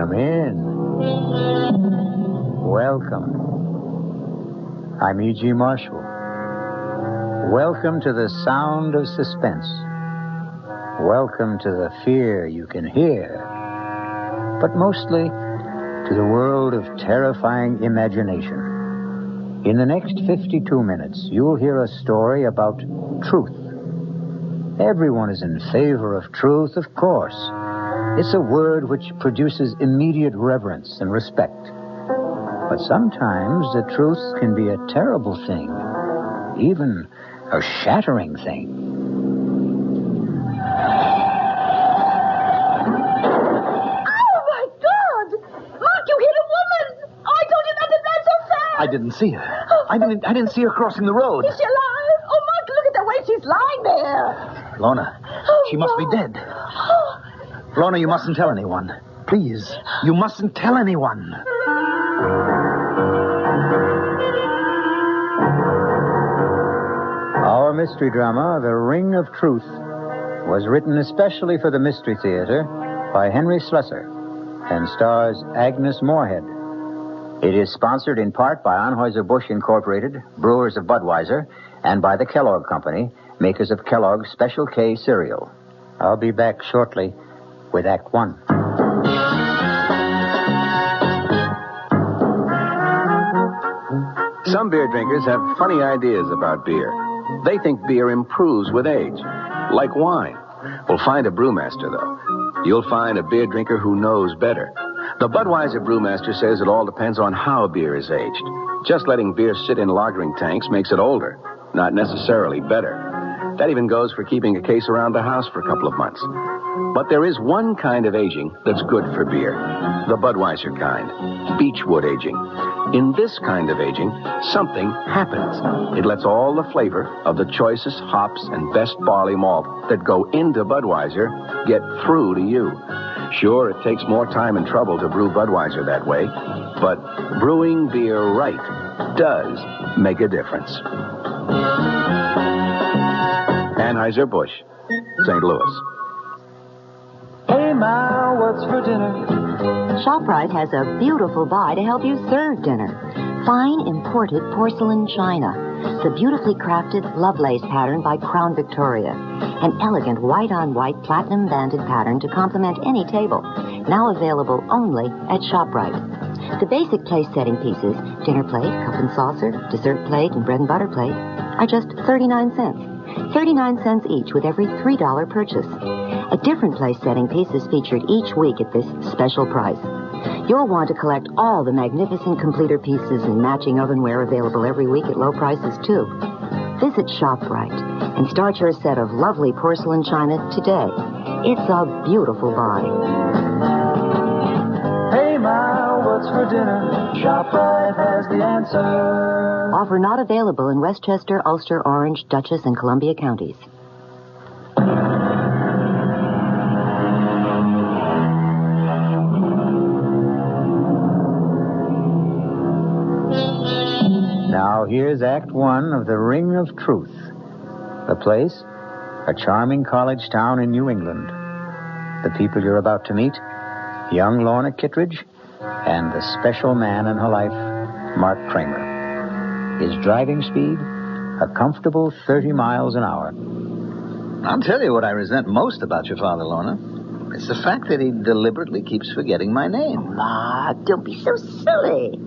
Come in. Welcome. I'm E.G. Marshall. Welcome to the sound of suspense. Welcome to the fear you can hear. But mostly to the world of terrifying imagination. In the next 52 minutes, you'll hear a story about truth. Everyone is in favor of truth, of course. It's a word which produces immediate reverence and respect. But sometimes the truth can be a terrible thing, even a shattering thing. Oh, my God! Mark, you hit a woman! Oh, I told you not to drive so fast! I didn't see her. I didn't see her crossing the road. Is she alive? Oh, Mark, look at the way she's lying there. Lorna, she must be dead. Lorna, you mustn't tell anyone. Please, you mustn't tell anyone. Our mystery drama, The Ring of Truth, was written especially for the Mystery Theater by Henry Slessor and stars Agnes Moorehead. It is sponsored in part by Anheuser-Busch Incorporated, brewers of Budweiser, and by the Kellogg Company, makers of Kellogg's Special K cereal. I'll be back shortly with Act One. Some beer drinkers have funny ideas about beer. They think beer improves with age, like wine. Well, find a brewmaster, though. You'll find a beer drinker who knows better. The Budweiser brewmaster says it all depends on how beer is aged. Just letting beer sit in lagering tanks makes it older, not necessarily better. That even goes for keeping a case around the house for a couple of months. But there is one kind of aging that's good for beer. The Budweiser kind. Beechwood aging. In this kind of aging, something happens. It lets all the flavor of the choicest hops and best barley malt that go into Budweiser get through to you. Sure, it takes more time and trouble to brew Budweiser that way, but brewing beer right does make a difference. Anheuser-Busch, St. Louis. Hey, Ma, what's for dinner? ShopRite has a beautiful buy to help you serve dinner. Fine imported porcelain china. The beautifully crafted Lovelace pattern by Crown Victoria. An elegant white-on-white platinum-banded pattern to complement any table. Now available only at ShopRite. The basic place-setting pieces, dinner plate, cup and saucer, dessert plate, and bread and butter plate, are just 39 cents. 39 cents each with every $3 purchase. A different place-setting piece is featured each week at this special price. You'll want to collect all the magnificent completer pieces and matching ovenware available every week at low prices, too. Visit ShopRite and start your set of lovely porcelain china today. It's a beautiful buy. Hey, Ma, what's for dinner? ShopRite has the answer. Offer not available in Westchester, Ulster, Orange, Dutchess, and Columbia counties. Now here's Act One of The Ring of Truth. The place, a charming college town in New England. The people you're about to meet, young Lorna Kittredge and the special man in her life, Mark Kramer. His driving speed, a comfortable 30 miles an hour. I'll tell you what I resent most about your father, Lorna. It's the fact that he deliberately keeps forgetting my name. Mark, don't be so silly.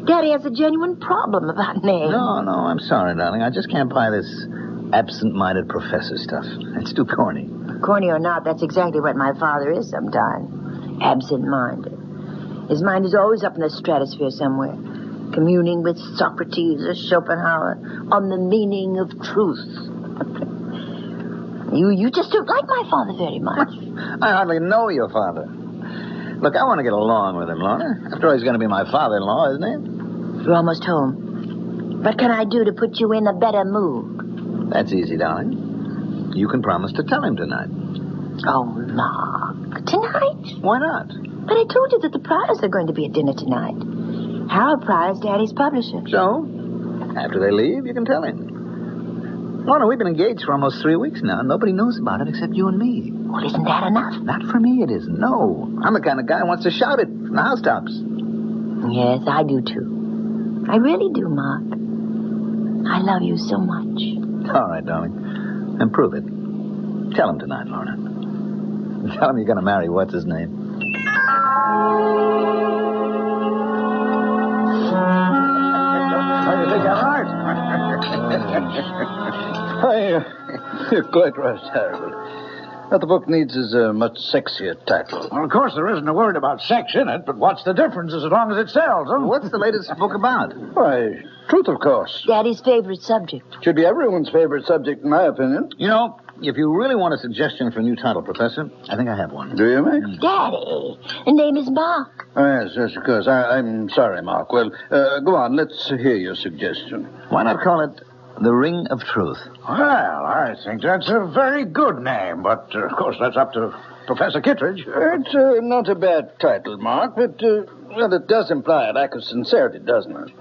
Daddy has a genuine problem about names. No, I'm sorry, darling. I just can't buy this absent-minded professor stuff. It's too corny. Corny or not, that's exactly what my father is sometimes. Absent-minded. His mind is always up in the stratosphere somewhere, communing with Socrates or Schopenhauer on the meaning of truth. You just don't like my father very much. I hardly know your father. Look, I want to get along with him, Lorna. After all, he's going to be my father-in-law, isn't he? You're almost home. What can I do to put you in a better mood? That's easy, darling. You can promise to tell him tonight. Oh, Mark. Tonight? Why not? But I told you that the Pryors are going to be at dinner tonight. Harold Pryor's Daddy's publisher. So, after they leave, you can tell him. Lorna, we've been engaged for almost 3 weeks now, and nobody knows about it except you and me. Well, isn't that enough? Not for me, it isn't. No. I'm the kind of guy who wants to shout it from the housetops. Yes, I do, too. I really do, Mark. I love you so much. All right, darling. And prove it. Tell him tonight, Lorna. Tell him you're going to marry what's-his-name. How do you think I'm right? You're quite right, Harold. What the book needs is a much sexier title. Well, of course, there isn't a word about sex in it, but what's the difference as long as it sells, huh? What's the latest book about? Why, truth, of course. Daddy's favorite subject. Should be everyone's favorite subject, in my opinion. You know, if you really want a suggestion for a new title, Professor, I think I have one. Do you, mate? Daddy, the name is Mark. Oh, yes, of course. I'm sorry, Mark. Well, go on. Let's hear your suggestion. Why not call it The Ring of Truth? Well, I think that's a very good name, but, of course, that's up to Professor Kittredge. It's not a bad title, Mark, but, well, it does imply a lack of sincerity, doesn't it?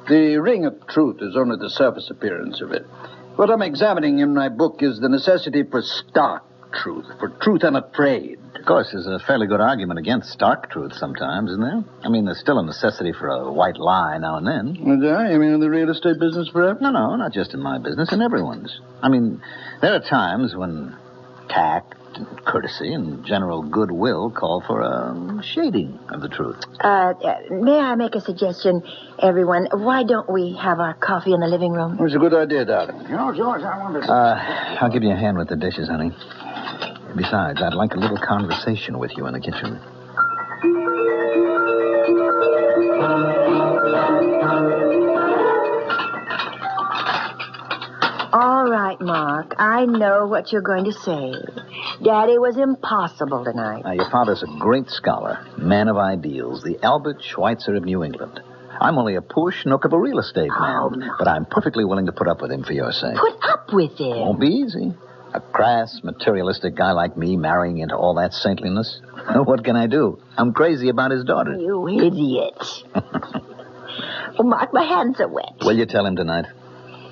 The Ring of Truth is only the surface appearance of it. What I'm examining in my book is the necessity for stark truth, for truth unafraid. Of course, there's a fairly good argument against stark truth sometimes, isn't there? I mean, there's still a necessity for a white lie now and then. You mean in the real estate business, perhaps? No, not just in my business, in everyone's. I mean, there are times when tact and courtesy and general goodwill call for a shading of the truth. May I make a suggestion, everyone? Why don't we have our coffee in the living room? It's a good idea, darling. You know, George, I wonder... I'll give you a hand with the dishes, honey. Besides, I'd like a little conversation with you in the kitchen. All right, Mark. I know what you're going to say. Daddy was impossible tonight. Now, your father's a great scholar, man of ideals, the Albert Schweitzer of New England. I'm only a poor schnook of a real estate man, but I'm perfectly willing to put up with him for your sake. Put up with him? Won't be easy. A crass, materialistic guy like me marrying into all that saintliness. What can I do? I'm crazy about his daughter. You idiot. Oh, Mark, my hands are wet. Will you tell him tonight?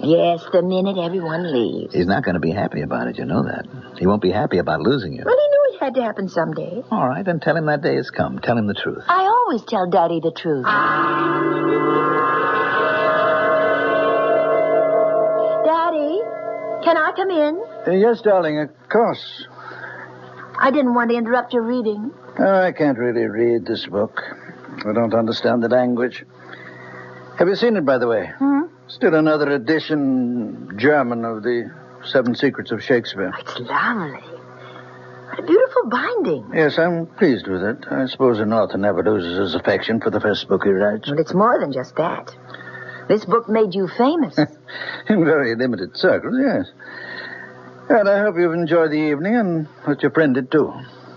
Yes, the minute everyone leaves. He's not going to be happy about it, you know that. He won't be happy about losing you. Well, he knew it had to happen someday. All right, then tell him that day has come. Tell him the truth. I always tell Daddy the truth. Daddy, can I come in? Yes, darling, of course. I didn't want to interrupt your reading. Oh, I can't really read this book. I don't understand the language. Have you seen it, by the way? Still another edition, German, of the 7 Secrets of Shakespeare. It's lovely. What a beautiful binding. Yes, I'm pleased with it. I suppose an author never loses his affection for the first book he writes. Well, it's more than just that. This book made you famous. In very limited circles, yes. And I hope you've enjoyed the evening and that your friend did, too.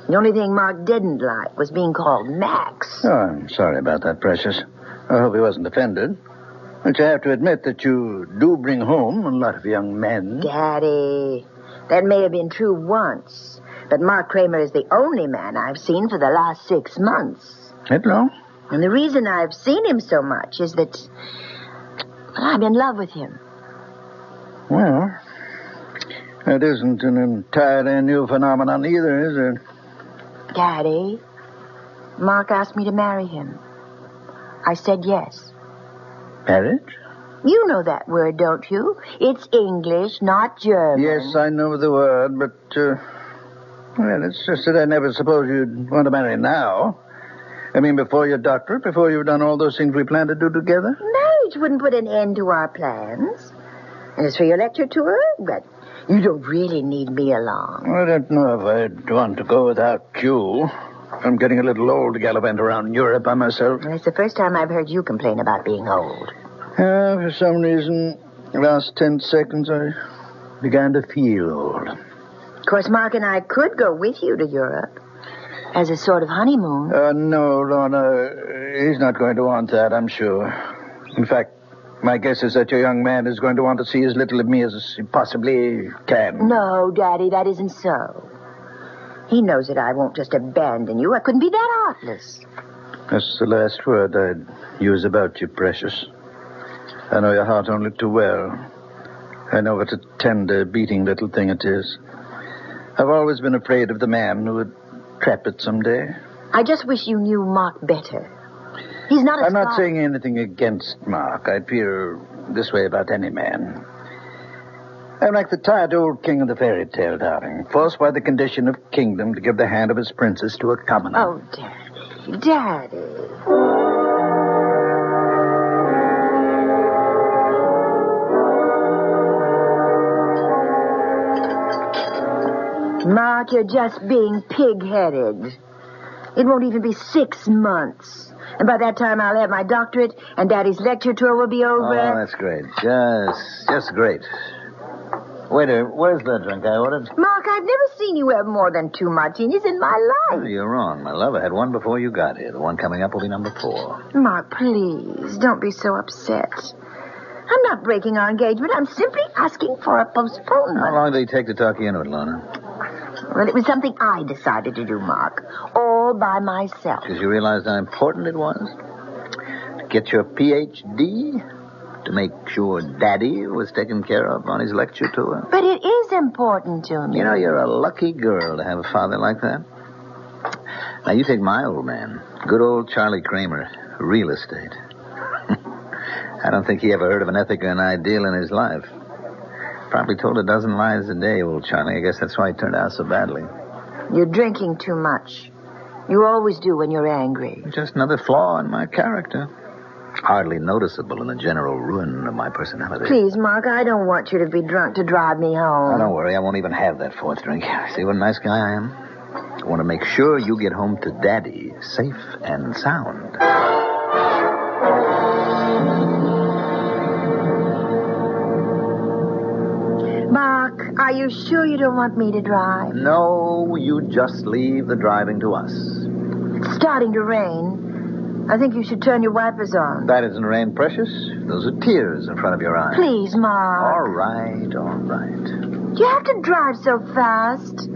The only thing Mark didn't like was being called Max. Oh, I'm sorry about that, Precious. I hope he wasn't offended. But you have to admit that you do bring home a lot of young men. Daddy, that may have been true once, but Mark Kramer is the only man I've seen for the last 6 months. That long? And the reason I've seen him so much is that, well, I'm in love with him. Well, that isn't an entirely new phenomenon either, is it? Daddy, Mark asked me to marry him. I said yes. Marriage? You know that word, don't you? It's English, not German. Yes, I know the word, but, well, it's just that I never supposed you'd want to marry now. I mean, before your doctorate, before you've done all those things we planned to do together. Marriage wouldn't put an end to our plans. And as for your lecture tour, but you don't really need me along. I don't know if I'd want to go without you. I'm getting a little old to gallivant around Europe by myself. Well, it's the first time I've heard you complain about being old. For some reason, the last 10 seconds, I began to feel old. Of course, Mark and I could go with you to Europe as a sort of honeymoon. No, Lorna, he's not going to want that, I'm sure. In fact, my guess is that your young man is going to want to see as little of me as he possibly can. No, Daddy, that isn't so. He knows that I won't just abandon you. I couldn't be that heartless. That's the last word I'd use about you, Precious. I know your heart only too well. I know what a tender, beating little thing it is. I've always been afraid of the man who would trap it someday. I just wish you knew Mark better. He's not a I'm not saying anything against Mark. I'd feel this way about any man. I'm like the tired old king of the fairy tale, darling, forced by the condition of kingdom to give the hand of his princess to a commoner. Oh, Daddy, Daddy. Mark, you're just being pig-headed. It won't even be 6 months. And by that time, I'll have my doctorate, and Daddy's lecture tour will be over. Oh, that's great. Just great. Waiter, where's the drink I ordered? Mark, I've never seen you have more than 2 martinis in my life. Oh, you're wrong, my love. I had one before you got here. The one coming up will be number 4. Mark, please, don't be so upset. I'm not breaking our engagement. I'm simply asking for a postponement. How long did it take to talk you into it, Lorna? Well, it was something I decided to do, Mark. All by myself. Because you realized how important it was? To get your Ph.D.? To make sure Daddy was taken care of on his lecture tour? But it is important to me. You know, you're a lucky girl to have a father like that. Now, you take my old man. Good old Charlie Kramer. Real estate. I don't think he ever heard of an ethic or an ideal in his life. Probably told a dozen lies a day, old Charlie. I guess that's why he turned out so badly. You're drinking too much. You always do when you're angry. Just another flaw in my character. Hardly noticeable in the general ruin of my personality. Please, Mark, I don't want you to be drunk to drive me home. Oh, don't worry. I won't even have that 4th drink. See what a nice guy I am? I want to make sure you get home to Daddy safe and sound. Mark, are you sure you don't want me to drive? No, you just leave the driving to us. It's starting to rain. I think you should turn your wipers on. That isn't rain, precious. Those are tears in front of your eyes. Please, Mark. All right, all right. Do you have to drive so fast?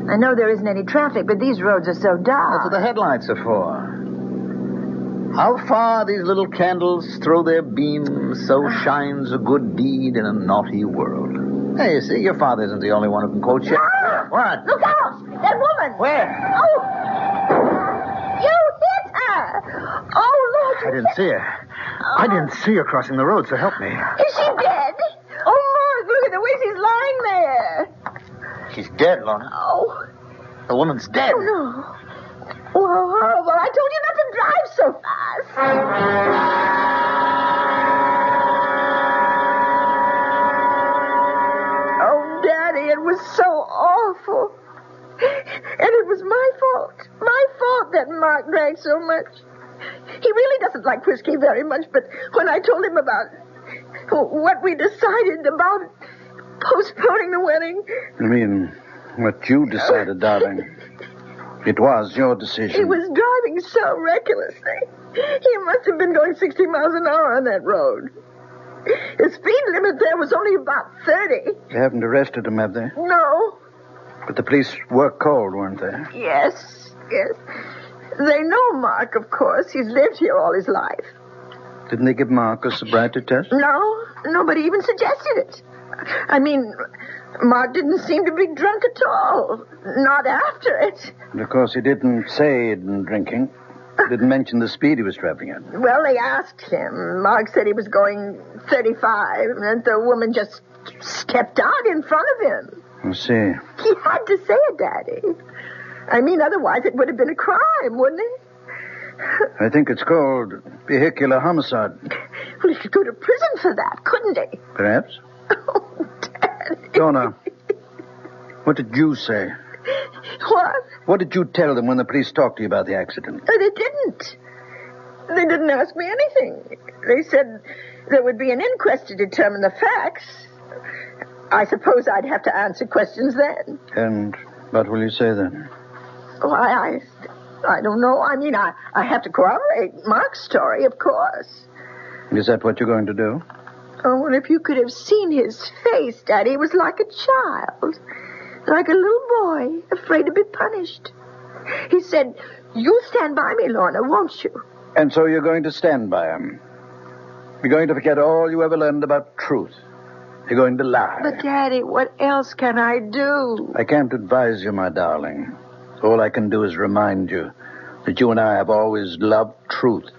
I know there isn't any traffic, but these roads are so dark. That's what the headlights are for. How far these little candles throw their beams, so shines a good deed in a naughty world. Hey, you see, your father isn't the only one who can quote you. Ah! What? Look out! That woman! Where? Oh! You hit her! Oh, Lord! I didn't see her. I didn't see her crossing the road, so help me. Is she dead? Oh, Mark, look at the way she's lying there. She's dead, Lorna. Oh. The woman's dead. Oh, no. Oh, how horrible. I told you not to drive so fast. Oh, Daddy, it was so awful. And it was my fault. My fault that Mark drank so much. He really doesn't like whiskey very much, but when I told him about what we decided about postponing the wedding... You mean what you decided, darling? It was your decision. He was driving so recklessly. He must have been going 60 miles an hour on that road. The speed limit there was only about 30. They haven't arrested him, have they? No. But the police were called, weren't they? Yes. They know Mark, of course. He's lived here all his life. Didn't they give Mark a sobriety test? No, nobody even suggested it. I mean, Mark didn't seem to be drunk at all. Not after it. And of course, he didn't say he'd been drinking. Didn't mention the speed he was traveling at. Well, they asked him. Mark said he was going 35, and the woman just stepped out in front of him. I see. He had to say it, Daddy. I mean, otherwise it would have been a crime, wouldn't it? I think it's called vehicular homicide. Well, he could go to prison for that, couldn't he? Perhaps. Oh, Daddy. Donna, what did you say? What? What did you tell them when the police talked to you about the accident? They didn't. They didn't ask me anything. They said there would be an inquest to determine the facts. I suppose I'd have to answer questions then. And what will you say then? Why, I don't know. I mean, I have to corroborate Mark's story, of course. Is that what you're going to do? Oh, well, if you could have seen his face, Daddy, it was like a child. Like a little boy, afraid to be punished. He said, "You'll stand by me, Lorna, won't you?" And so you're going to stand by him. You're going to forget all you ever learned about truth. You're going to lie. But, Daddy, what else can I do? I can't advise you, my darling. All I can do is remind you that you and I have always loved truth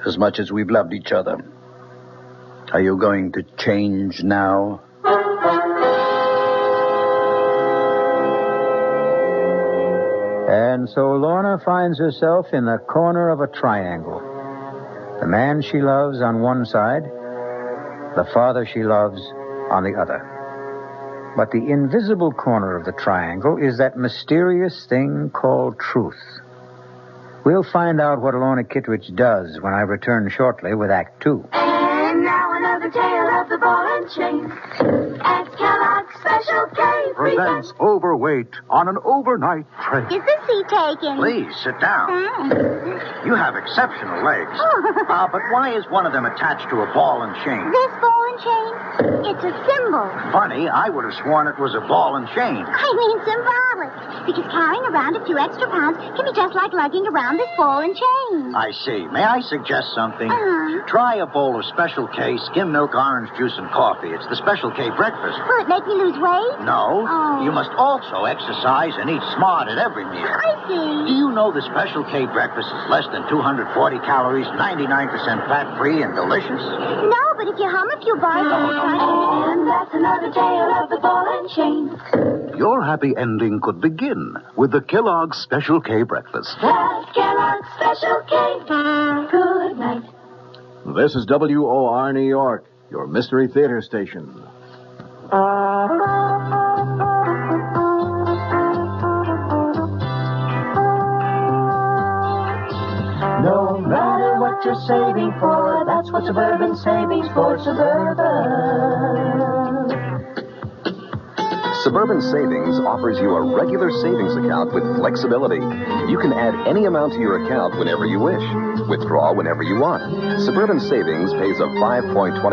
as much as we've loved each other. Are you going to change now? And so Lorna finds herself in the corner of a triangle. The man she loves on one side, the father she loves on the other. But the invisible corner of the triangle is that mysterious thing called truth. We'll find out what Lorna Kittredge does when I return shortly with Act 2. And now another tale of the ball and chain. At Kellogg's Special K Presents Overweight on an Overnight Train. Is the seat taken? Please, sit down. You have exceptional legs. But why is one of them attached to a ball and chain? This ball and chain? It's a symbol. Funny, I would have sworn it was a ball and chain. I mean symbolic. Because carrying around a few extra pounds can be just like lugging around this ball and chain. I see. May I suggest something? Try a bowl of Special K skim milk, orange juice, and coffee. It's the Special K breakfast. Will it make me lose weight? No. Oh. You must also exercise and eat smart at every meal. I see. Do you know the Special K breakfast is less than 240 calories, 99% fat-free, and delicious? No, but if you hum a few bars... And that's another tale of the ball and chain. Your happy ending could begin with the Kellogg's Special K breakfast. That's Kellogg's Special K. Good night. This is WOR New York, your Mystery Theater station. No matter what you're saving for, that's what Suburban Savings for Suburban. Suburban Savings offers you a regular savings account with flexibility. You can add any amount to your account whenever you wish. Withdraw whenever you want. Suburban Savings pays a 5.25%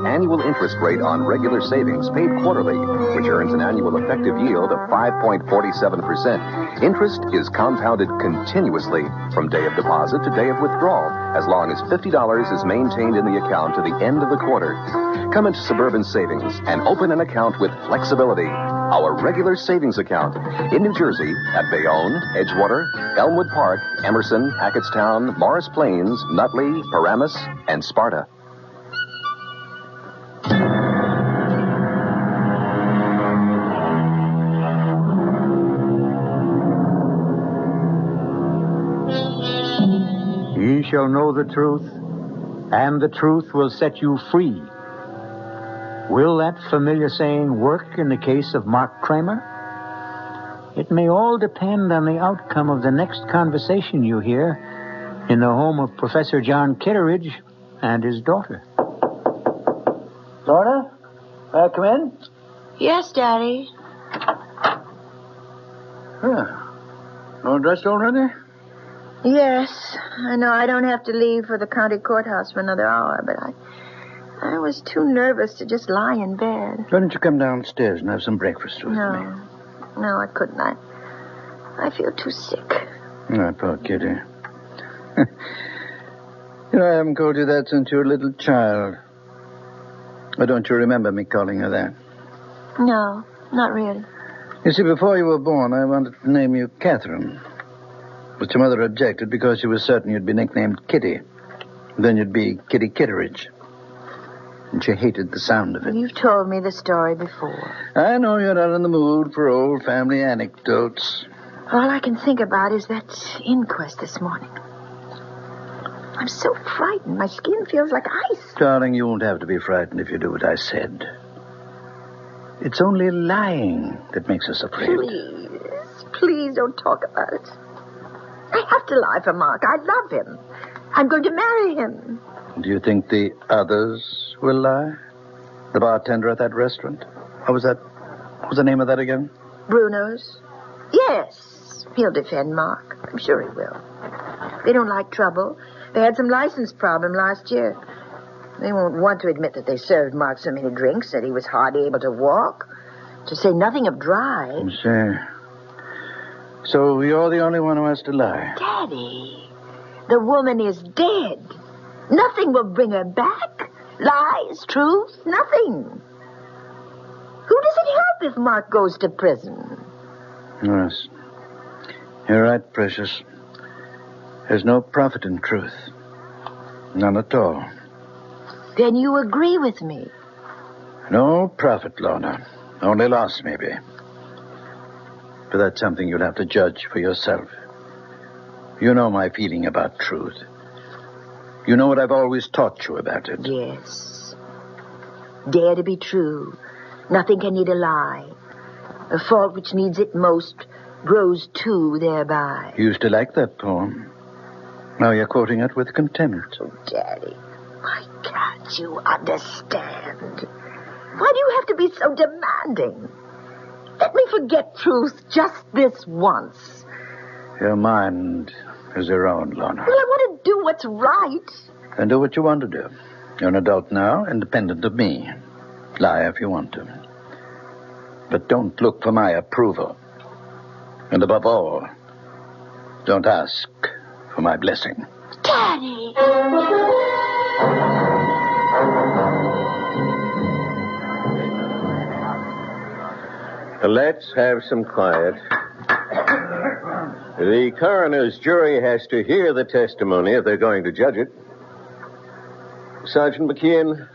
annual interest rate on regular savings paid quarterly, which earns an annual effective yield of 5.47%. Interest is compounded continuously from day of deposit to day of withdrawal, as long as $50 is maintained in the account to the end of the quarter. Come into Suburban Savings and open an account with flexibility. Our regular savings account in New Jersey at Bayonne, Edgewater, Elmwood Park, Emerson, Hackettstown, Morris Plains, Nutley, Paramus, and Sparta. Ye shall know the truth, and the truth will set you free. Will that familiar saying work in the case of Mark Kramer? It may all depend on the outcome of the next conversation you hear in the home of Professor John Kitteridge and his daughter. Lorna, may I come in? Yes, Daddy. All dressed already? Yes. I know I don't have to leave for the county courthouse for another hour, but I was too nervous to just lie in bed. Why don't you come downstairs and have some breakfast with me? No, I couldn't. I feel too sick. Oh, poor Kitty. You know, I haven't called you that since you were a little child. Or don't you remember me calling her that? No, not really. You see, before you were born, I wanted to name you Catherine. But your mother objected because she was certain you'd be nicknamed Kitty. Then you'd be Kitty Kitteridge. And she hated the sound of it. You've told me the story before. I know you're not in the mood for old family anecdotes. All I can think about is that inquest this morning. I'm so frightened. My skin feels like ice. Darling, you won't have to be frightened if you do what I said. It's only lying that makes us afraid. Please don't talk about it. I have to lie for Mark. I love him. I'm going to marry him. Do you think the others will lie? The bartender at that restaurant? What was the name of that again? Bruno's? Yes. He'll defend Mark. I'm sure he will. They don't like trouble. They had some license problem last year. They won't want to admit that they served Mark so many drinks that he was hardly able to walk. To say nothing of drive. So you're the only one who has to lie. Daddy, the woman is dead. Nothing will bring her back. Lies, truth, nothing. Who does it help if Mark goes to prison? Yes. You're right, Precious. There's no profit in truth. None at all. Then you agree with me. No profit, Lorna. Only loss, maybe. But that's something you'll have to judge for yourself. You know my feeling about truth. You know what I've always taught you about it. Yes. Dare to be true. Nothing can need a lie. A fault which needs it most grows two thereby. You used to like that poem. Now you're quoting it with contempt. Oh, Daddy, why can't you understand? Why do you have to be so demanding? Let me forget truth just this once. Your mind is your own, Lorna. Well, I want to do what's right. Then do what you want to do. You're an adult now, independent of me. Lie if you want to. But don't look for my approval. And above all, don't ask for my blessing. Daddy! Let's have some quiet. The coroner's jury has to hear the testimony if they're going to judge it. Sergeant McKeon,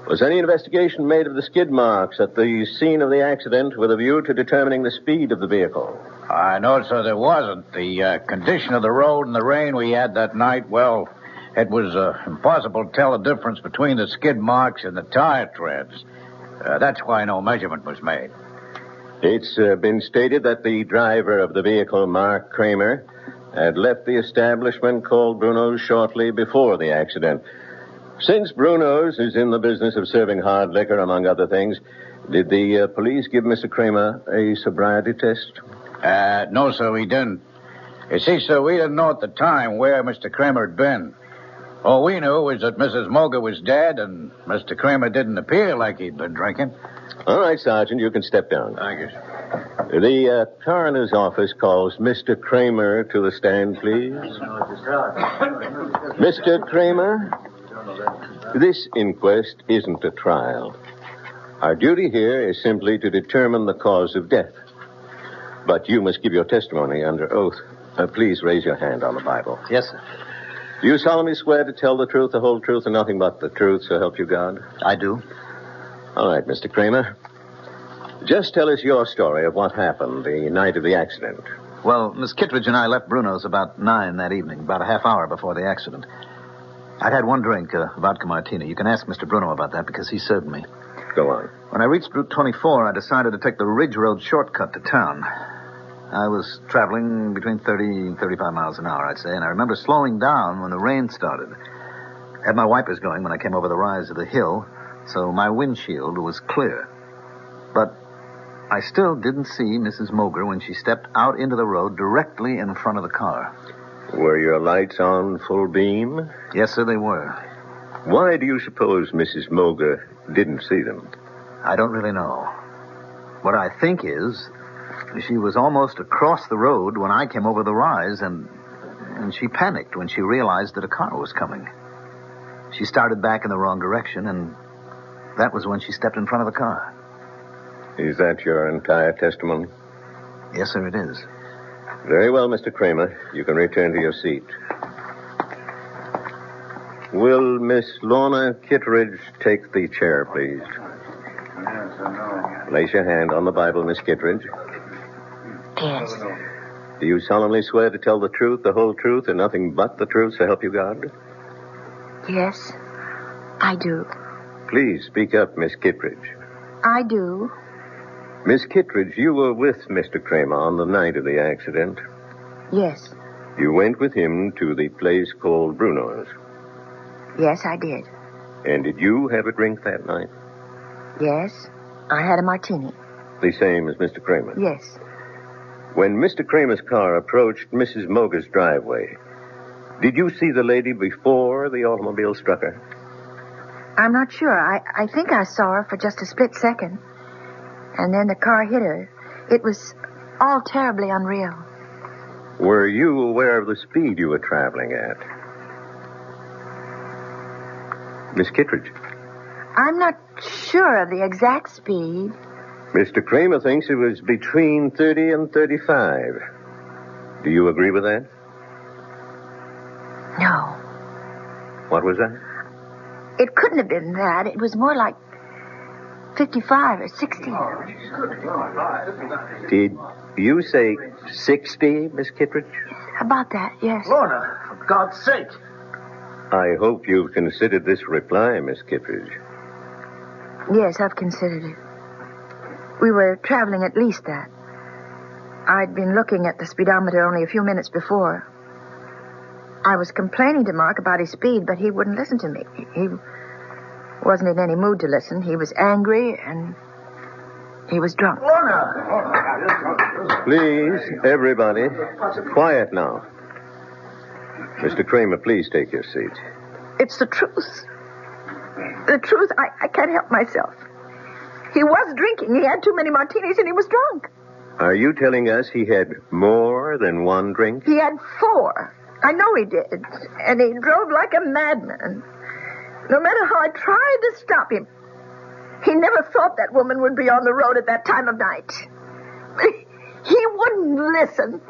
was any investigation made of the skid marks at the scene of the accident with a view to determining the speed of the vehicle? No, sir, there wasn't. The condition of the road and the rain we had that night, well, it was impossible to tell the difference between the skid marks and the tire treads. That's why no measurement was made. It's been stated that the driver of the vehicle, Mark Kramer, had left the establishment called Bruno's shortly before the accident. Since Bruno's is in the business of serving hard liquor, among other things, did the police give Mr. Kramer a sobriety test? No, sir, we didn't. You see, sir, we didn't know at the time where Mr. Kramer had been. All we knew was that Mrs. Moger was dead and Mr. Kramer didn't appear like he'd been drinking. All right, Sergeant, you can step down. Thank you, sir. The coroner's office calls Mr. Kramer to the stand, please. Mr. Kramer, this inquest isn't a trial. Our duty here is simply to determine the cause of death. But you must give your testimony under oath. Please raise your hand on the Bible. Yes, sir. Do you solemnly swear to tell the truth, the whole truth, and nothing but the truth, so help you God? I do. All right, Mr. Kramer. Just tell us your story of what happened the night of the accident. Well, Miss Kittredge and I left Bruno's about 9 that evening, about a half hour before the accident. I'd had one drink, vodka martini. You can ask Mr. Bruno about that because he served me. Go on. When I reached Route 24, I decided to take the Ridge Road shortcut to town. I was traveling between 30 and 35 miles an hour, I'd say, and I remember slowing down when the rain started. I had my wipers going when I came over the rise of the hill, so my windshield was clear. But I still didn't see Mrs. Moger when she stepped out into the road directly in front of the car. Were your lights on full beam? Yes, sir, they were. Why do you suppose Mrs. Moger didn't see them? I don't really know. What I think is she was almost across the road when I came over the rise, and she panicked when she realized that a car was coming. She started back in the wrong direction, and that was when she stepped in front of the car. Is that your entire testimony? Yes, sir, it is. Very well, Mr. Kramer. You can return to your seat. Will Miss Lorna Kittredge take the chair, please? Place your hand on the Bible, Miss Kittredge. Yes. Do you solemnly swear to tell the truth, the whole truth, and nothing but the truth, so help you God? Yes, I do. Please speak up, Miss Kittredge. I do. Miss Kittredge, you were with Mr. Kramer on the night of the accident. Yes. You went with him to the place called Bruno's. Yes, I did. And did you have a drink that night? Yes, I had a martini. The same as Mr. Kramer? Yes. When Mr. Kramer's car approached Mrs. Moger's driveway, did you see the lady before the automobile struck her? I'm not sure. I think I saw her for just a split second. And then the car hit her. It was all terribly unreal. Were you aware of the speed you were traveling at? Miss Kittredge. I'm not sure of the exact speed. Mr. Kramer thinks it was between 30 and 35. Do you agree with that? No. What was that? It couldn't have been that. It was more like 55 or 60. Did you say 60, Miss Kittredge? About that, yes. Lorna, for God's sake. I hope you've considered this reply, Miss Kittredge. Yes, I've considered it. We were traveling at least that. I'd been looking at the speedometer only a few minutes before. I was complaining to Mark about his speed, but he wouldn't listen to me. He wasn't in any mood to listen. He was angry, and he was drunk. Lorna! Please, everybody, quiet now. Mr. Kramer, please take your seat. It's the truth. The truth, I can't help myself. He was drinking. He had too many martinis, and he was drunk. Are you telling us he had more than one drink? He had 4. I know he did. And he drove like a madman. No matter how I tried to stop him, he never thought that woman would be on the road at that time of night. He wouldn't listen.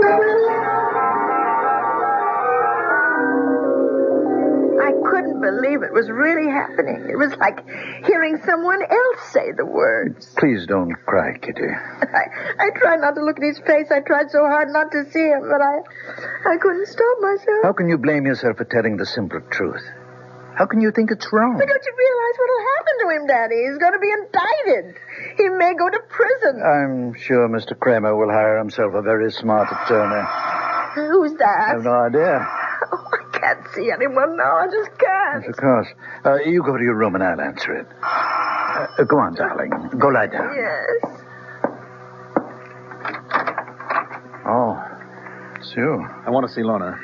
I couldn't believe it was really happening. It was like hearing someone else say the words. Please don't cry, Kitty. I tried not to look at his face. I tried so hard not to see him, but I couldn't stop myself. How can you blame yourself for telling the simple truth? How can you think it's wrong? But don't you realize what'll happen to him, Daddy? He's going to be indicted. He may go to prison. I'm sure Mr. Kramer will hire himself a very smart attorney. Who's that? I have no idea. Oh, I can't see anyone now. I just can't. Yes, of course. You go to your room and I'll answer it. Go on, darling. Go lie down. Yes. Oh, it's you. I want to see Lorna.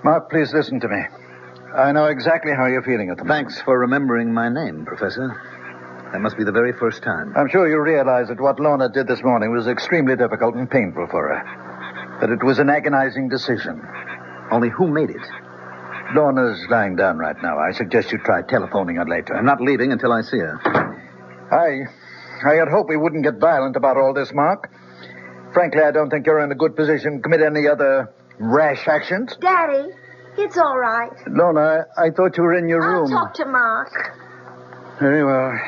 Mark, please listen to me. I know exactly how you're feeling at the moment. Thanks for remembering my name, Professor. That must be the very first time. I'm sure you realize that what Lorna did this morning was extremely difficult and painful for her. That it was an agonizing decision. Only who made it? Lorna's lying down right now. I suggest you try telephoning her later. I'm not leaving until I see her. I had hoped we wouldn't get violent about all this, Mark. Frankly, I don't think you're in a good position to commit any other rash actions. Daddy, it's all right. Lorna, I thought you were in your room. I'll talk to Mark. Very well.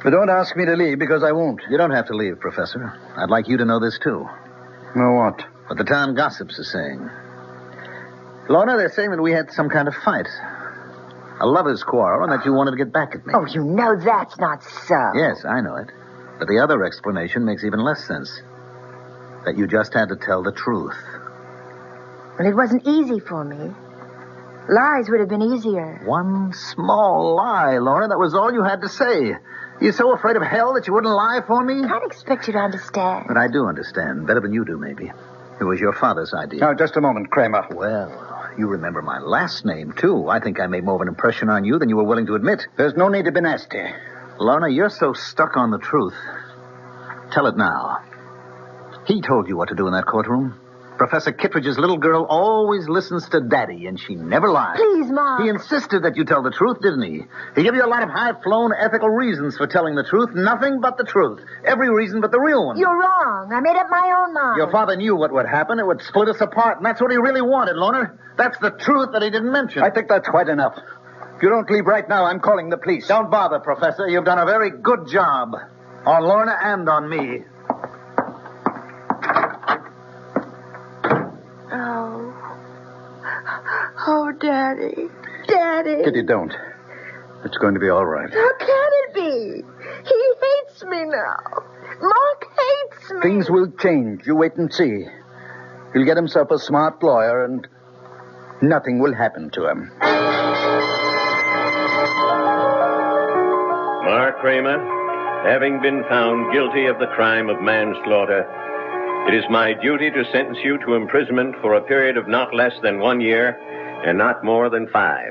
But don't ask me to leave, because I won't. You don't have to leave, Professor. I'd like you to know this, too. Know what? What the town gossips are saying. Lorna, they're saying that we had some kind of fight. A lover's quarrel, and that you wanted to get back at me. Oh, you know that's not so. Yes, I know it. But the other explanation makes even less sense. That you just had to tell the truth. Well, it wasn't easy for me. Lies would have been easier. One small lie, Lorna. That was all you had to say. You're so afraid of hell that you wouldn't lie for me? I can't expect you to understand. But I do understand. Better than you do, maybe. It was your father's idea. Now, just a moment, Kramer. Well, you remember my last name, too. I think I made more of an impression on you than you were willing to admit. There's no need to be nasty. Lorna, you're so stuck on the truth. Tell it now. He told you what to do in that courtroom. Professor Kittredge's little girl always listens to Daddy, and she never lies. Please, Mom. He insisted that you tell the truth, didn't he? He gave you a lot of high-flown ethical reasons for telling the truth. Nothing but the truth. Every reason but the real one. You're wrong. I made up my own mind. Your father knew what would happen. It would split us apart, and that's what he really wanted, Lorna. That's the truth that he didn't mention. I think that's quite enough. If you don't leave right now, I'm calling the police. Don't bother, Professor. You've done a very good job. On Lorna and on me. Oh, Daddy. Daddy. Kitty, don't. It's going to be all right. How can it be? He hates me now. Mark hates me. Things will change. You wait and see. He'll get himself a smart lawyer, and nothing will happen to him. Mark Kramer, having been found guilty of the crime of manslaughter, it is my duty to sentence you to imprisonment for a period of not less than 1 year and not more than 5.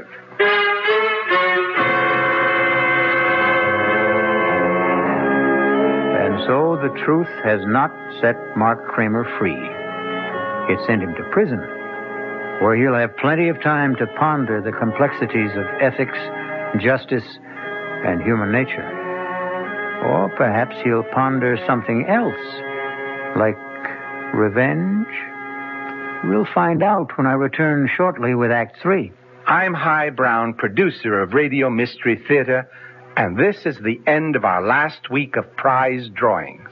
And so the truth has not set Mark Kramer free. It sent him to prison, where he'll have plenty of time to ponder the complexities of ethics, justice, and human nature. Or perhaps he'll ponder something else, like revenge. We'll find out when I return shortly with Act 3. I'm Himan Brown, producer of Radio Mystery Theater, and this is the end of our last week of prize drawings.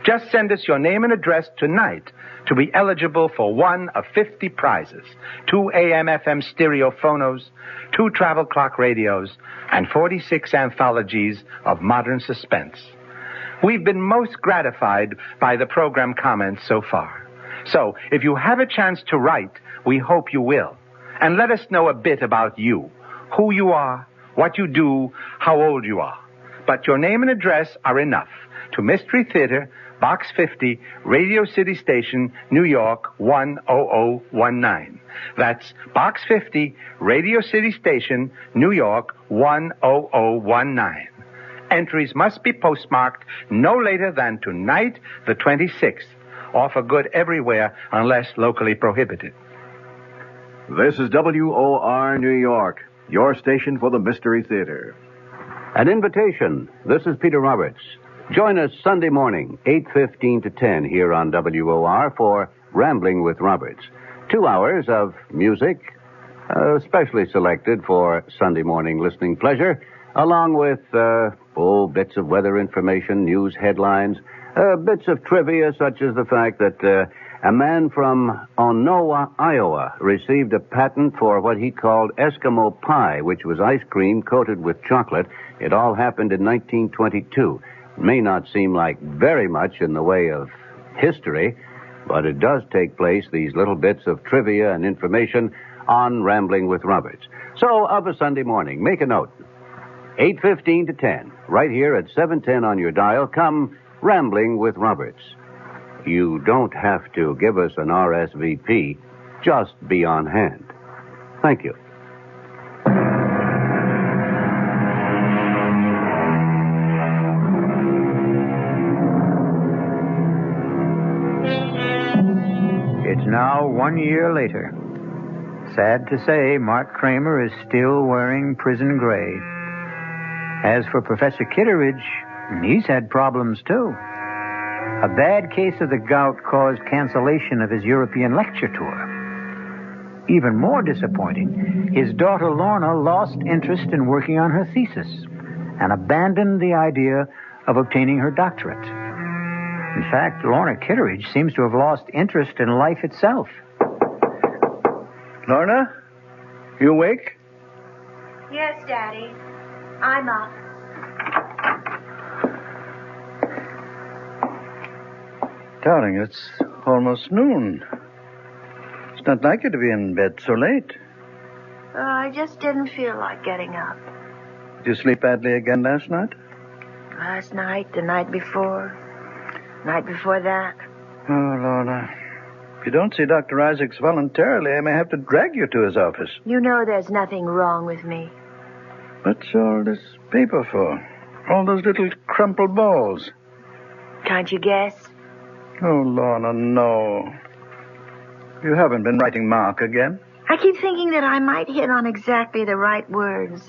Just send us your name and address tonight to be eligible for one of 50 prizes: 2 AM/FM stereo phonos, 2 travel clock radios, and 46 anthologies of modern suspense. We've been most gratified by the program comments so far. So, if you have a chance to write, we hope you will. And let us know a bit about you, who you are, what you do, how old you are. But your name and address are enough. To Mystery Theater, Box 50, Radio City Station, New York, 10019. That's Box 50, Radio City Station, New York, 10019. Entries must be postmarked no later than tonight, the 26th. Offer good everywhere unless locally prohibited. This is WOR New York, your station for the Mystery Theater. An invitation. This is Peter Roberts. Join us Sunday morning, 8:15 to 10 here on WOR for Rambling with Roberts. 2 hours of music, specially selected for Sunday morning listening pleasure, along with bits of weather information, news headlines, bits of trivia such as the fact that a man from Onowa, Iowa, received a patent for what he called Eskimo pie, which was ice cream coated with chocolate. It all happened in 1922. It may not seem like very much in the way of history, but it does take place, these little bits of trivia and information, on Rambling with Roberts. So, of a Sunday morning, make a note. 8:15 to 10, right here at 710 on your dial, come Rambling with Roberts. You don't have to give us an RSVP. Just be on hand. Thank you. It's now 1 year later. Sad to say, Mark Kramer is still wearing prison gray. As for Professor Kitteridge, he's had problems too. A bad case of the gout caused cancellation of his European lecture tour. Even more disappointing, his daughter Lorna lost interest in working on her thesis and abandoned the idea of obtaining her doctorate. In fact, Lorna Kitteridge seems to have lost interest in life itself. Lorna, you awake? Yes, Daddy. I'm up. Darling, it's almost noon. It's not like you to be in bed so late. I just didn't feel like getting up. Did you sleep badly again last night? Last night, the night before that. Oh, Lorna. If you don't see Dr. Isaacs voluntarily, I may have to drag you to his office. You know there's nothing wrong with me. What's all this paper for? All those little crumpled balls. Can't you guess? Oh, Lorna, no. You haven't been writing Mark again? I keep thinking that I might hit on exactly the right words.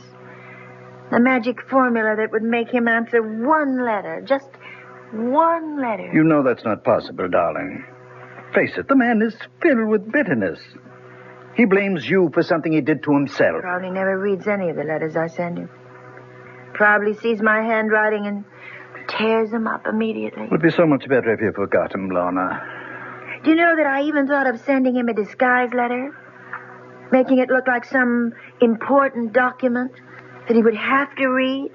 The magic formula that would make him answer one letter. Just one letter. You know that's not possible, darling. Face it, the man is filled with bitterness. He blames you for something he did to himself. Probably never reads any of the letters I send him. Probably sees my handwriting and tears them up immediately. It would be so much better if you forgot him, Lorna. Do you know that I even thought of sending him a disguise letter? Making it look like some important document that he would have to read?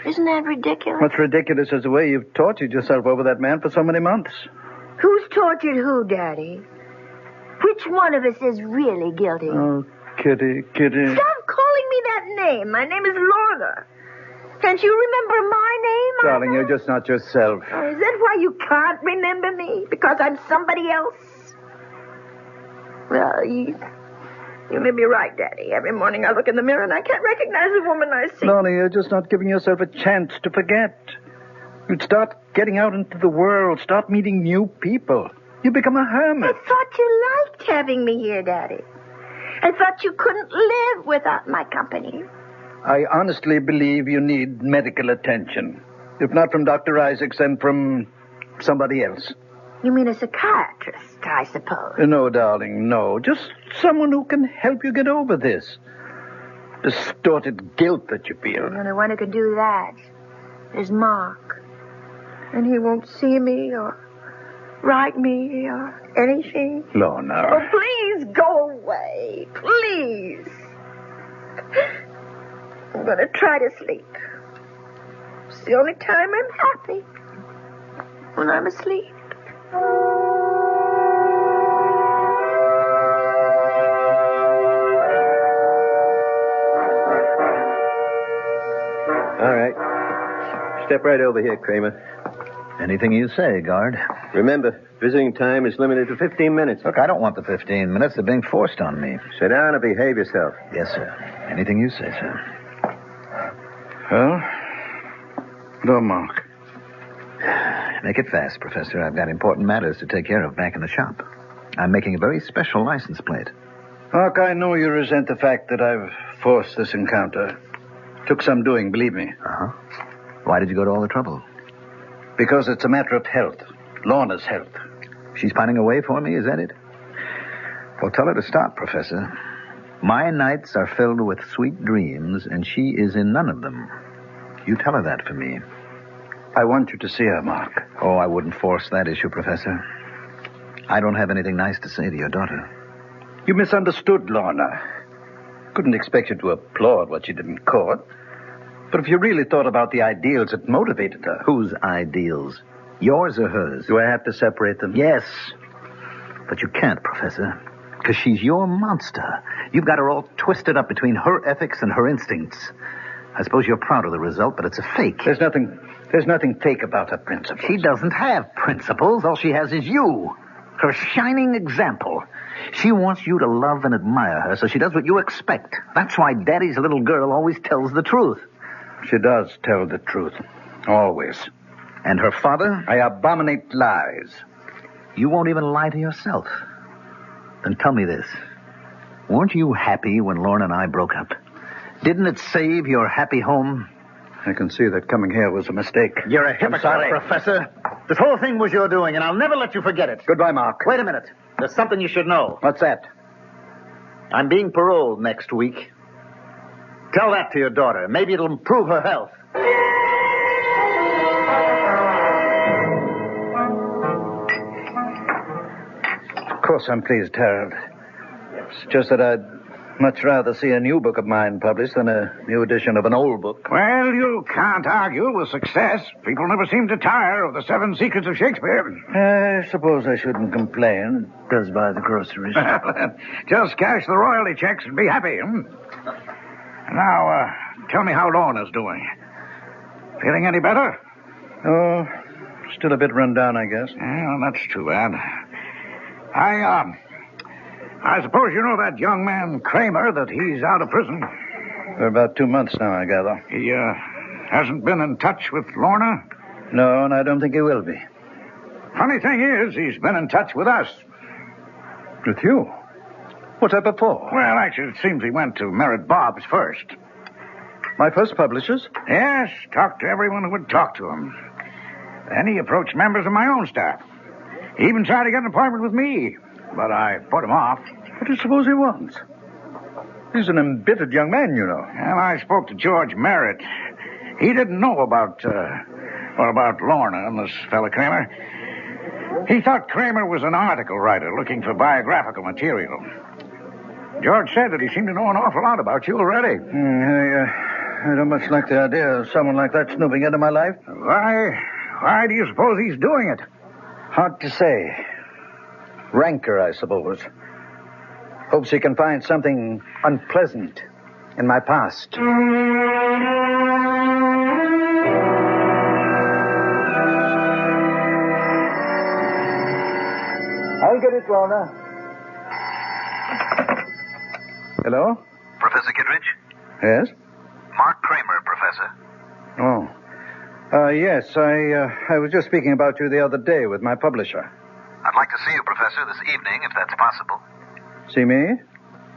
Isn't that ridiculous? What's ridiculous is the way you've tortured yourself over that man for so many months. Who's tortured who, Daddy? Which one of us is really guilty? Oh, Kitty. Stop calling me that name. My name is Lorna. Can't you remember my name? Darling, you're just not yourself. Oh, is that why you can't remember me? Because I'm somebody else? Well, you may be right, Daddy. Every morning I look in the mirror and I can't recognize the woman I see. Lorna, you're just not giving yourself a chance to forget. You'd start getting out into the world, start meeting new people. You become a hermit. I thought you liked having me here, Daddy. I thought you couldn't live without my company. I honestly believe you need medical attention. If not from Dr. Isaacs, then from somebody else. You mean a psychiatrist, I suppose? No, darling, no. Just someone who can help you get over this distorted guilt that you feel. The only one who can do that is Mark. And he won't see me or write me or anything. Lorna. Oh, please go away. Please. I'm going to try to sleep. It's the only time I'm happy. When I'm asleep. All right. Step right over here, Kramer. Anything you say, guard. Remember, visiting time is limited to 15 minutes. Look, I don't want the 15 minutes. They're being forced on me. Sit down and behave yourself. Yes, sir. Anything you say, sir. Well, no, Mark. Make it fast, Professor. I've got important matters to take care of back in the shop. I'm making a very special license plate. Mark, I know you resent the fact that I've forced this encounter. Took some doing, believe me. Uh-huh. Why did you go to all the trouble? Because it's a matter of health. Lorna's health. She's pining away for me, is that it? Well, tell her to stop, Professor. My nights are filled with sweet dreams, and she is in none of them. You tell her that for me. I want you to see her, Mark. Oh, I wouldn't force that issue, Professor. I don't have anything nice to say to your daughter. You misunderstood Lorna. Couldn't expect you to applaud what she did in court. But if you really thought about the ideals that motivated her... Whose ideals? Yours or hers? Do I have to separate them? Yes. But you can't, Professor. Because she's your monster. You've got her all twisted up between her ethics and her instincts. I suppose you're proud of the result, but it's a fake. There's nothing fake about her principles. She doesn't have principles. All she has is you. Her shining example. She wants you to love and admire her, so she does what you expect. That's why Daddy's little girl always tells the truth. She does tell the truth. Always. And her father? I abominate lies. You won't even lie to yourself. Then tell me this. Weren't you happy when Lorna and I broke up? Didn't it save your happy home? I can see that coming here was a mistake. You're a hypocrite, Professor. This whole thing was your doing, and I'll never let you forget it. Goodbye, Mark. Wait a minute. There's something you should know. What's that? I'm being paroled next week. Tell that to your daughter. Maybe it'll improve her health. Of course I'm pleased, Harold. It's just that I'd much rather see a new book of mine published than a new edition of an old book. Well, you can't argue with success. People never seem to tire of the 7 Secrets of Shakespeare. I suppose I shouldn't complain. It does buy the groceries. Just cash the royalty checks and be happy. Now, tell me how Lorna's doing. Feeling any better? Oh, still a bit run down, I guess. Well, that's too bad. I suppose you know that young man, Kramer, that he's out of prison. For about 2 months now, I gather. He, hasn't been in touch with Lorna? No, and I don't think he will be. Funny thing is, he's been in touch with us. With you? What's that before? Well, actually, it seems he went to Merritt Bob's first. My first publishers? Yes, talked to everyone who would talk to him. Then he approached members of my own staff. He even tried to get an appointment with me, but I put him off. What do you suppose he wants? He's an embittered young man, you know. And I spoke to George Merritt. He didn't know about Lorna and this fella Kramer. He thought Kramer was an article writer looking for biographical material. George said that he seemed to know an awful lot about you already. I don't much like the idea of someone like that snooping into my life. Why do you suppose he's doing it? Hard to say. Rancor, I suppose. Hopes he can find something unpleasant in my past. I'll get it, Lorna. Hello? Professor Kittredge? Yes? Mark Kramer, Professor. Oh. Yes, I was just speaking about you the other day with my publisher. I'd like to see you, Professor, this evening, if that's possible. See me?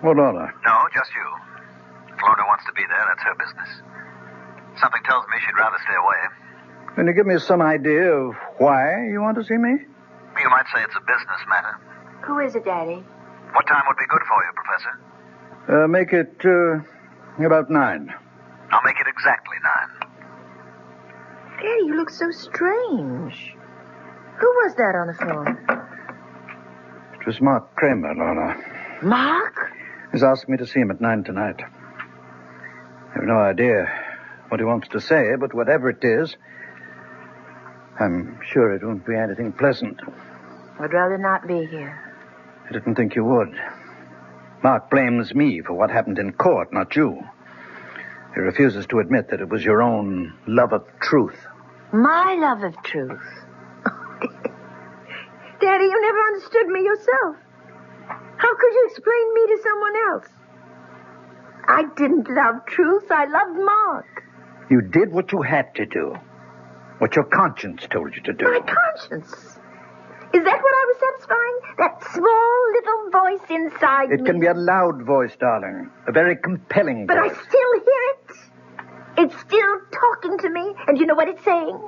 Or Lorna? No, just you. If Lorna wants to be there, that's her business. Something tells me she'd rather stay away. Can you give me some idea of why you want to see me? You might say it's a business matter. Who is it, Daddy? What time would be good for you, Professor? Make it about 9. I'll make it exactly 9. Daddy, you look so strange. Who was that on the phone? It was Mark Kramer, Lorna. Mark? He's asked me to see him at 9 tonight. I have no idea what he wants to say, but whatever it is, I'm sure it won't be anything pleasant. I'd rather not be here. I didn't think you would. Mark blames me for what happened in court, not you. He refuses to admit that it was your own love of truth. My love of truth? Daddy, you never understood me yourself. How could you explain me to someone else? I didn't love truth. I loved Mark. You did what you had to do. What your conscience told you to do. My conscience? Is that what I was satisfying? That small little voice inside me? It can be a loud voice, darling. A very compelling But voice. I still hear it. It's still talking to me. And you know what it's saying?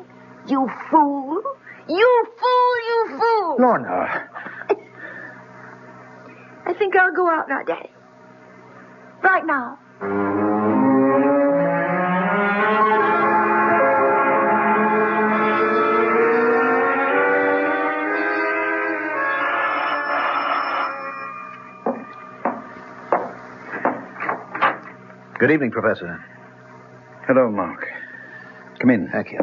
You fool. You fool, you fool. Lorna. I think I'll go out now, Daddy. Right now. Good evening, Professor. Hello, Mark. Come in. Thank you.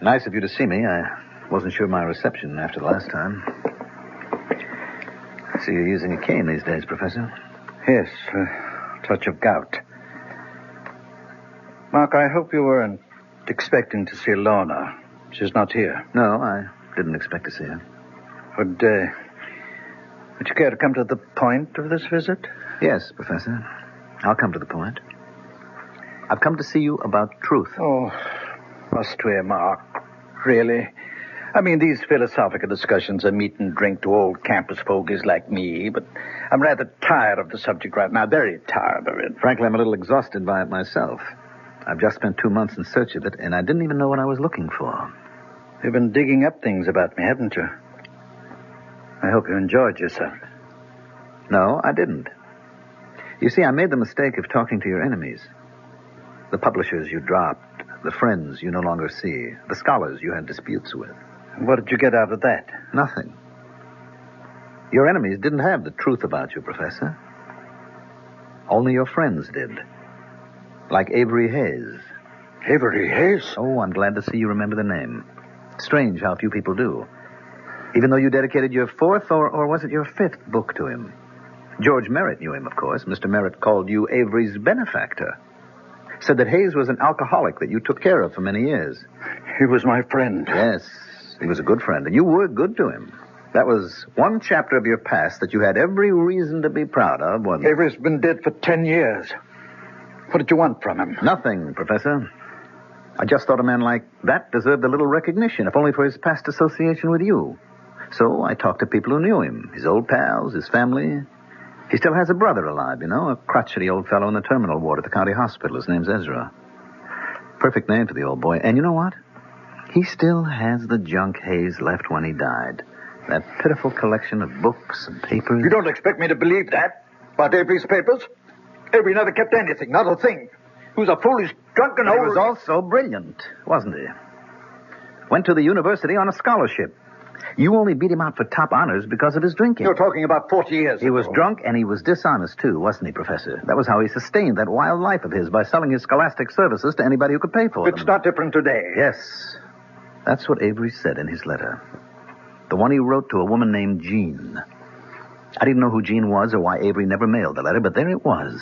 Nice of you to see me. I wasn't sure of my reception after the last time. I see you're using a cane these days, Professor. Yes, a touch of gout. Mark, I hope you weren't expecting to see Lorna. She's not here. No, I didn't expect to see her. Would you care to come to the point of this visit? Yes, Professor. I'll come to the point. I've come to see you about truth. Oh, must we, Mark? Really? I mean, these philosophical discussions are meat and drink to old campus fogies like me, but I'm rather tired of the subject right now, very tired of it. Frankly, I'm a little exhausted by it myself. I've just spent 2 months in search of it, and I didn't even know what I was looking for. You've been digging up things about me, haven't you? I hope you enjoyed yourself. No, I didn't. You see, I made the mistake of talking to your enemies. The publishers you dropped, the friends you no longer see, the scholars you had disputes with. What did you get out of that? Nothing. Your enemies didn't have the truth about you, Professor. Only your friends did. Like Avery Hayes. Avery Hayes? Oh, I'm glad to see you remember the name. Strange how few people do. Even though you dedicated your 4th, or was it your 5th book to him? George Merritt knew him, of course. Mr. Merritt called you Avery's benefactor. Said that Hayes was an alcoholic that you took care of for many years. He was my friend. Yes, he was a good friend, and you were good to him. That was one chapter of your past that you had every reason to be proud of, wasn't it? Avery's been dead for 10 years. What did you want from him? Nothing, Professor. I just thought a man like that deserved a little recognition, if only for his past association with you. So I talked to people who knew him, his old pals, his family. He still has a brother alive, you know, a crotchety old fellow in the terminal ward at the county hospital. His name's Ezra. Perfect name for the old boy. And you know what? He still has the junk Hayes left when he died. That pitiful collection of books and papers. You don't expect me to believe that? About Avery's papers? Avery never kept anything, not a thing. He was a foolish, drunken old... He was also brilliant, wasn't he? Went to the university on a scholarship. You only beat him out for top honors because of his drinking. You're talking about 40 years He was drunk and he was dishonest, too, wasn't he, Professor? That was how he sustained that wild life of his, by selling his scholastic services to anybody who could pay for them. It's not different today. Yes. That's what Avery said in his letter. The one he wrote to a woman named Jean. I didn't know who Jean was or why Avery never mailed the letter, but there it was.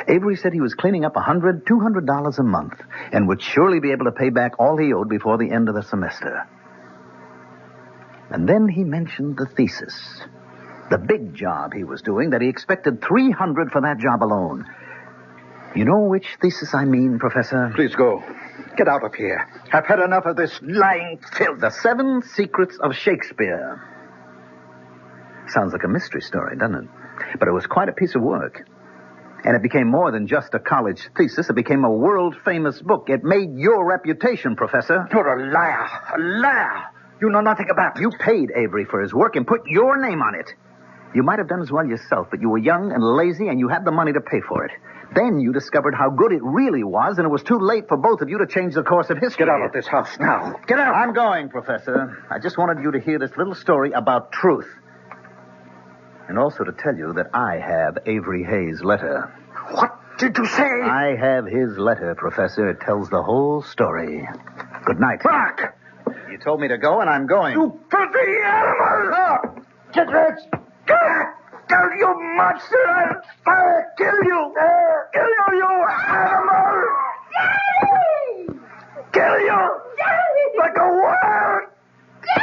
Avery said he was cleaning up $100, $200 a month and would surely be able to pay back all he owed before the end of the semester. And then he mentioned the thesis. The big job he was doing, that he expected $300 for that job alone. You know which thesis I mean, Professor? Please go. Get out of here. I've had enough of this lying filth. The 7 Secrets of Shakespeare. Sounds like a mystery story, doesn't it? But it was quite a piece of work. And it became more than just a college thesis. It became a world-famous book. It made your reputation, Professor. You're a liar. A liar. You know nothing about it. You paid Avery for his work and put your name on it. You might have done as well yourself, but you were young and lazy, and you had the money to pay for it. Then you discovered how good it really was, and it was too late for both of you to change the course of history. Get out of this house now. Get out. I'm going, Professor. I just wanted you to hear this little story about truth. And also to tell you that I have Avery Hayes' letter. What did you say? I have his letter, Professor. It tells the whole story. Good night. Mark! You told me to go, and I'm going. You filthy animal! No! Get rich! Kill you, monster! I'll kill you! Kill you, you animal! Daddy! Kill you! Daddy! Like a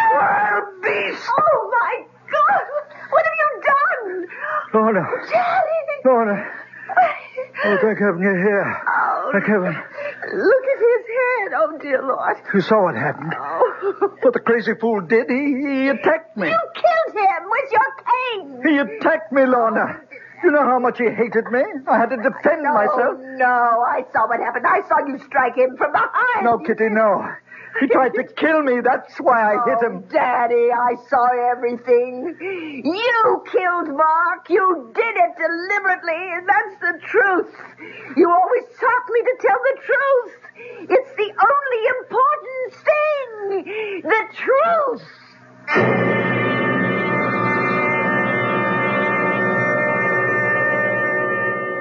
wild beast! Oh, my God! What have you done? Lorna! Daddy! Lorna! Oh, thank heaven you're here. Oh, Thank heaven. look at his head. Oh, dear Lord. You saw what happened. Oh. What the crazy fool did, he attacked me. You killed him with your cane. He attacked me, Lorna. You know how much he hated me? I had to defend myself. No, I saw what happened. I saw you strike him from behind. No, Kitty, no. He tried to kill me. That's why I hit him. Daddy, I saw everything. You killed Mark. You did it deliberately, and that's the truth. You always taught me to tell the truth. It's the only important thing. The truth.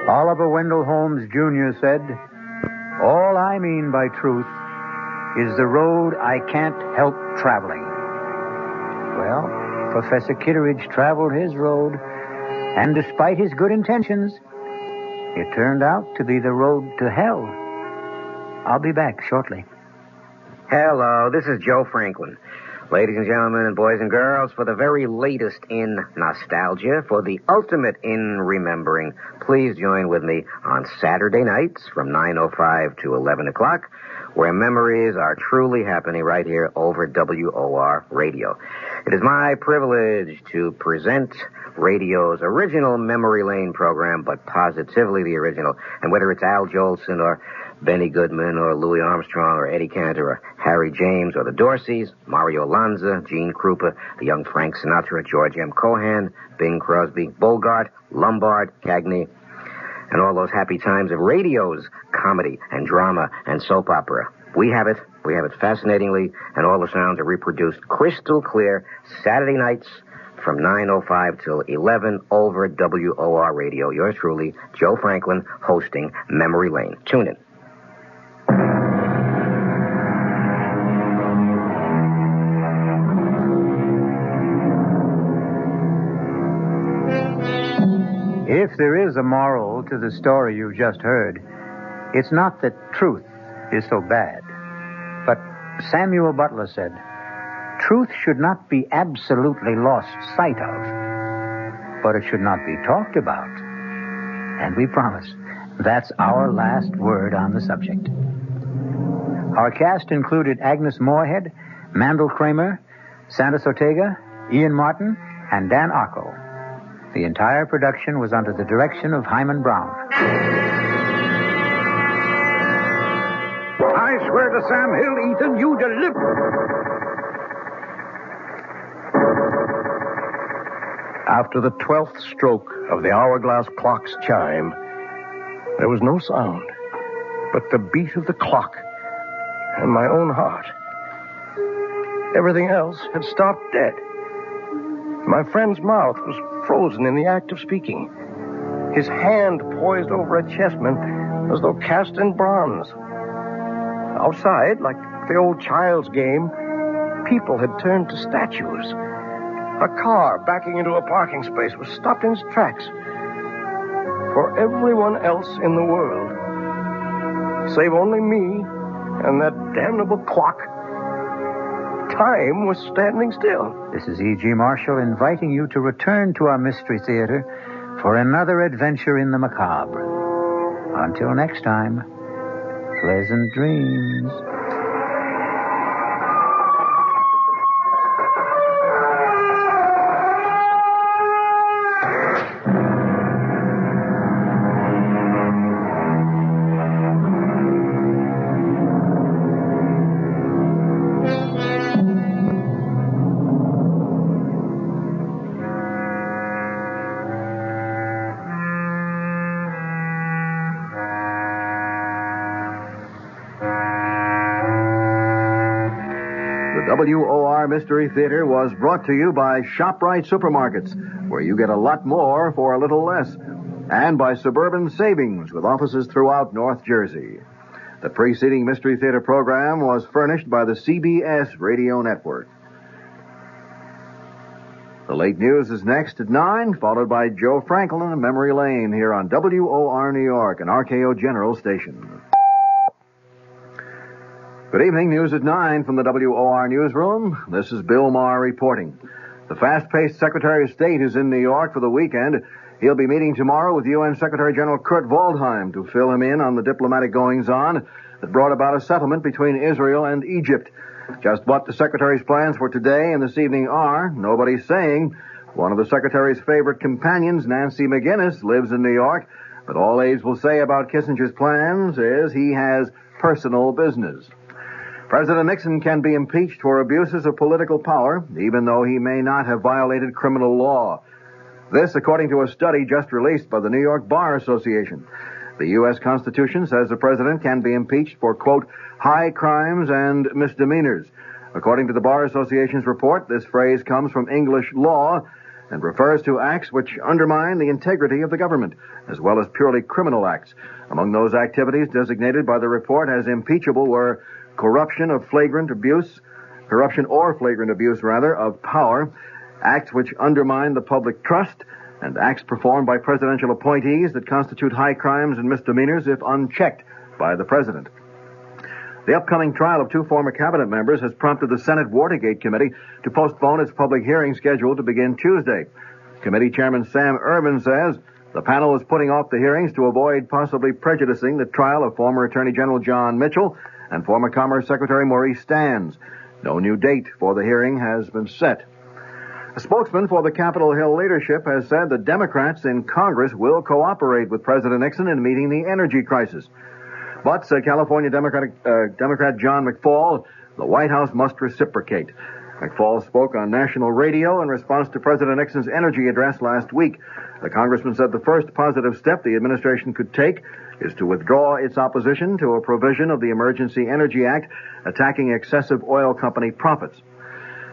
Oliver Wendell Holmes Jr. said, "All I mean by truth is the road I can't help traveling." Well, Professor Kitteridge traveled his road, and despite his good intentions, it turned out to be the road to hell. I'll be back shortly. Hello, this is Joe Franklin. Ladies and gentlemen and boys and girls, for the very latest in nostalgia, for the ultimate in remembering, please join with me on Saturday nights from 9:05 to 11 o'clock, where memories are truly happening right here over WOR Radio. It is my privilege to present radio's original Memory Lane program, but positively the original. And whether it's Al Jolson or Benny Goodman or Louis Armstrong or Eddie Cantor or Harry James or the Dorseys, Mario Lanza, Gene Krupa, the young Frank Sinatra, George M. Cohan, Bing Crosby, Bogart, Lombard, Cagney, and all those happy times of radio's comedy and drama and soap opera. We have it fascinatingly, and all the sounds are reproduced crystal clear Saturday nights from 9:05 till 11 over WOR Radio. Yours truly, Joe Franklin, hosting Memory Lane. Tune in. If there is a moral to the story you just heard, it's not that truth is so bad. But Samuel Butler said, truth should not be absolutely lost sight of, but it should not be talked about. And we promise that's our last word on the subject. Our cast included Agnes Moorehead, Mandel Kramer, Sandus Ortega, Ian Martin, and Dan Arco. The entire production was under the direction of Himan Brown. I swear to Sam Hill, Ethan, you deliver. After the 12th stroke of the hourglass clock's chime, there was no sound but the beat of the clock and my own heart. Everything else had stopped dead. My friend's mouth was frozen in the act of speaking. His hand poised over a chessman as though cast in bronze. Outside, like the old child's game, people had turned to statues. A car backing into a parking space was stopped in its tracks. For everyone else in the world, save only me and that damnable clock, time was standing still. This is E.G. Marshall inviting you to return to our Mystery Theater for another adventure in the macabre. Until next time, pleasant dreams. WOR Mystery Theater was brought to you by ShopRite Supermarkets, where you get a lot more for a little less, and by Suburban Savings, with offices throughout North Jersey. The preceding Mystery Theater program was furnished by the CBS Radio Network. The late news is next at 9, followed by Joe Franklin and Memory Lane here on WOR New York, an RKO General station. Good evening, news at 9 from the WOR newsroom. This is Bill Maher reporting. The fast-paced Secretary of State is in New York for the weekend. He'll be meeting tomorrow with UN Secretary General Kurt Waldheim to fill him in on the diplomatic goings-on that brought about a settlement between Israel and Egypt. Just what the Secretary's plans for today and this evening are, nobody's saying. One of the Secretary's favorite companions, Nancy McGinnis, lives in New York, but all aides will say about Kissinger's plans is he has personal business. President Nixon can be impeached for abuses of political power, even though he may not have violated criminal law. This, according to a study just released by the New York Bar Association. The U.S. Constitution says the president can be impeached for, quote, high crimes and misdemeanors. According to the Bar Association's report, this phrase comes from English law and refers to acts which undermine the integrity of the government, as well as purely criminal acts. Among those activities designated by the report as impeachable were corruption or flagrant abuse of power, acts which undermine the public trust, and acts performed by presidential appointees that constitute high crimes and misdemeanors if unchecked by the president. The upcoming trial of two former cabinet members has prompted the Senate Watergate Committee to postpone its public hearing scheduled to begin Tuesday. Committee Chairman Sam Ervin says the panel is putting off the hearings to avoid possibly prejudicing the trial of former Attorney General John Mitchell and former Commerce Secretary Maurice Stans. No new date for the hearing has been set. A spokesman for the Capitol Hill leadership has said the Democrats in Congress will cooperate with President Nixon in meeting the energy crisis. But, said California Democrat John McFaul, the White House must reciprocate. McFaul spoke on national radio in response to President Nixon's energy address last week. The congressman said the first positive step the administration could take is to withdraw its opposition to a provision of the Emergency Energy Act attacking excessive oil company profits.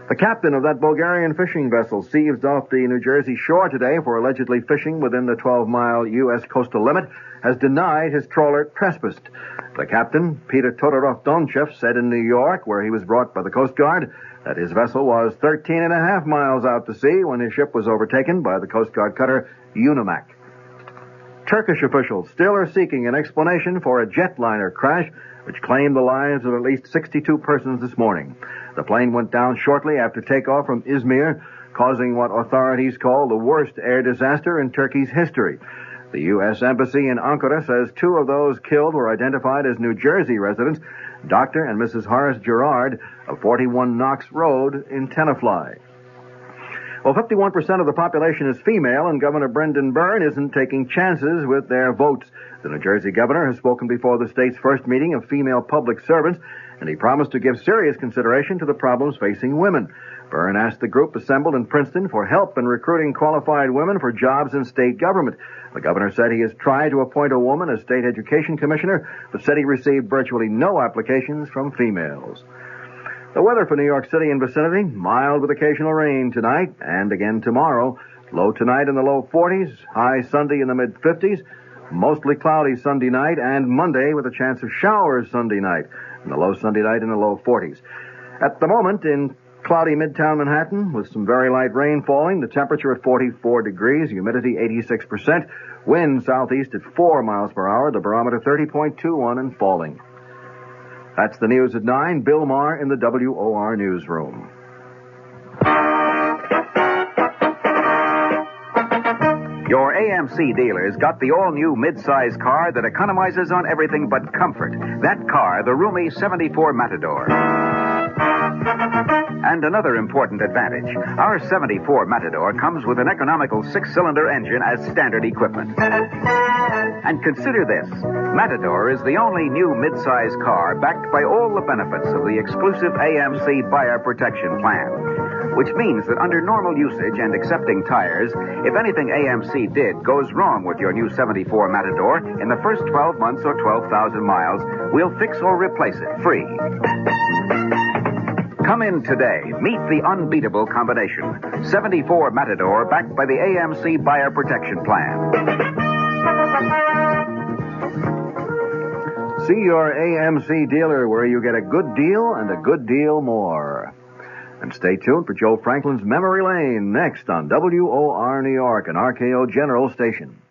The captain of that Bulgarian fishing vessel seized off the New Jersey shore today for allegedly fishing within the 12-mile U.S. coastal limit has denied his trawler trespassed. The captain, Peter Todorov-Donchev, said in New York, where he was brought by the Coast Guard, that his vessel was 13.5 miles out to sea when his ship was overtaken by the Coast Guard cutter Unimak. Turkish officials still are seeking an explanation for a jetliner crash which claimed the lives of at least 62 persons this morning. The plane went down shortly after takeoff from Izmir, causing what authorities call the worst air disaster in Turkey's history. The U.S. Embassy in Ankara says two of those killed were identified as New Jersey residents, Dr. and Mrs. Horace Gerard of 41 Knox Road in Tenafly. Well, 51% of the population is female, and Governor Brendan Byrne isn't taking chances with their votes. The New Jersey governor has spoken before the state's first meeting of female public servants, and he promised to give serious consideration to the problems facing women. Byrne asked the group assembled in Princeton for help in recruiting qualified women for jobs in state government. The governor said he has tried to appoint a woman as state education commissioner, but said he received virtually no applications from females. The weather for New York City and vicinity, mild with occasional rain tonight and again tomorrow. Low tonight in the low 40s, high Sunday in the mid-50s, mostly cloudy Sunday night, and Monday with a chance of showers Sunday night, and the low Sunday night in the low 40s. At the moment, in cloudy Midtown Manhattan with some very light rain falling, the temperature at 44 degrees, humidity 86%, wind southeast at 4 miles per hour, the barometer 30.21 and falling. That's the news at 9. Bill Maher in the WOR newsroom. Your AMC dealers got the all-new mid-size car that economizes on everything but comfort. That car, the roomy 74 Matador. And another important advantage. Our 74 Matador comes with an economical 6-cylinder engine as standard equipment. And consider this. Matador is the only new mid-size car backed by all the benefits of the exclusive AMC Buyer Protection Plan. Which means that under normal usage and accepting tires, if anything AMC did goes wrong with your new 74 Matador, in the first 12 months or 12,000 miles, we'll fix or replace it free. Come in today. Meet the unbeatable combination. 74 Matador backed by the AMC Buyer Protection Plan. See your AMC dealer where you get a good deal and a good deal more. And stay tuned for Joe Franklin's Memory Lane next on WOR New York, an RKO General station.